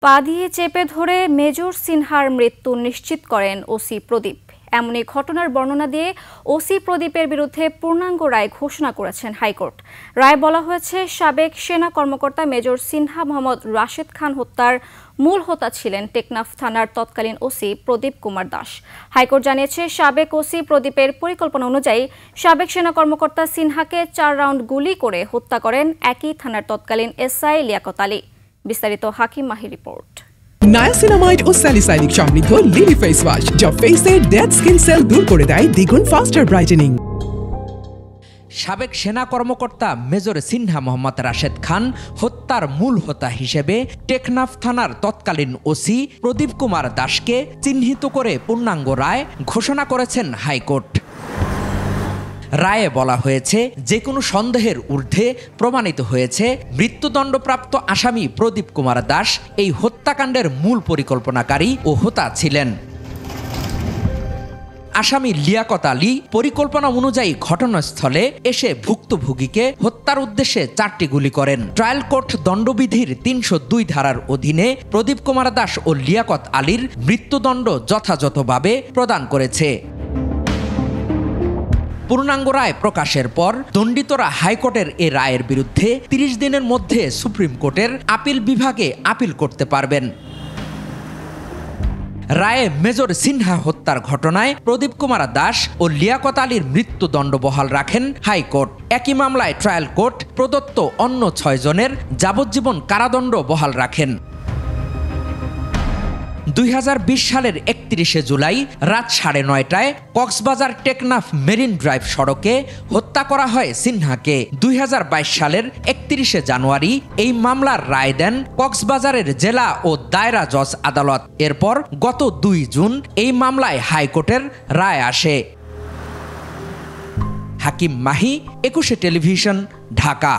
পা দিয়ে চেপে ধরে মেজর সিনহার মৃত্যু নিশ্চিত করেন ওসি প্রদীপ। এমনই ঘটনার বর্ণনা দিয়ে ওসি প্রদীপের বিরুদ্ধে পূর্ণাঙ্গ রায় ঘোষণা করেছেন হাইকোর্ট। রায়ে বলা হয়েছে, সাবেক সেনা কর্মকর্তা মেজর সিনহা মোহাম্মদ রাশেদ খান হত্যার মূল হোতা ছিলেন টেকনাফ থানার তৎকালীন ওসি প্রদীপ কুমার দাস। হাইকোর্ট জানিয়েছে, সাবেক ওসি প্রদীপের পরিকল্পনা অনুযায়ী সাবেক সেনা কর্মকর্তা সিনহাকে 4 রাউন্ড গুলি করে হত্যা করেন একই থানার তৎকালীন এসআই লিয়াকত আলী। বিস্তারিত হাকিম মাহি রিপোর্ট। নায়াসিনামাইড ও স্যালিসাইলিক সমৃদ্ধ লিলি ফেস ওয়াশ যা ফেসের ডেড স্কিন সেল দূর করে দেয় দ্বিগুণ ফাস্টার ব্রাইটেনিং। সাবেক সেনা কর্মকর্তা মেজর সিনহা মোহাম্মদ রাশেদ খান হত্যার মূল হোতা হিসেবে টেকনাফ থানার তৎকালীন ওসি প্রদীপ কুমার দাসকে চিহ্নিত করে পূর্ণাঙ্গ রায় ঘোষণা করেছেন হাইকোর্ট। রায়ে বলা হয়েছে, যে কোনো সন্দেহের ঊর্ধ্বে প্রমাণিত হয়েছে মৃত্যুদণ্ডপ্রাপ্ত আসামি প্রদীপ কুমার দাস এই হত্যাকাণ্ডের মূল পরিকল্পনাকারী ও হোতা ছিলেন। আসামি লিয়াকত আলী পরিকল্পনা অনুযায়ী ঘটনাস্থলে এসে ভুক্তভোগীকে হত্যার উদ্দেশ্যে 4টি গুলি করেন। ট্রায়াল কোর্ট দণ্ডবিধির 302 ধারার অধীনে প্রদীপ কুমার দাস ও লিয়াকত আলীর মৃত্যুদণ্ড যথাযথভাবে প্রদান করেছে। পূর্ণাঙ্গ রায় প্রকাশের পর দণ্ডিতরা হাইকোর্টের এ রায়ের বিরুদ্ধে 30 দিনের মধ্যে সুপ্রিম কোর্টের আপিল বিভাগে আপিল করতে পারবেন। রায়ে মেজর সিনহা হত্যার ঘটনায় প্রদীপ কুমার দাস ও লিয়াকত আলীর মৃত্যুদণ্ড বহাল রাখেন হাইকোর্ট। একই মামলায় ট্রায়াল কোর্ট প্রদত্ত অন্য 6 জনের যাবজ্জীবন কারাদণ্ড বহাল রাখেন। 2020 সালের 31শে জুলাই রাত 9:30টায় কক্সবাজার টেকনাফ মেরিন ড্রাইভ সড়কে হত্যা করা হয় সিনহাকে। 2022 সালের 31শে জানুয়ারি এই মামলার রায় দেন কক্সবাজারের জেলা ও দায়রা জজ আদালত। এরপর গত 2 জুন এই মামলায় হাইকোর্টের রায় আসে। হাকিম মাহি, 21শে টেলিভিশন, ঢাকা।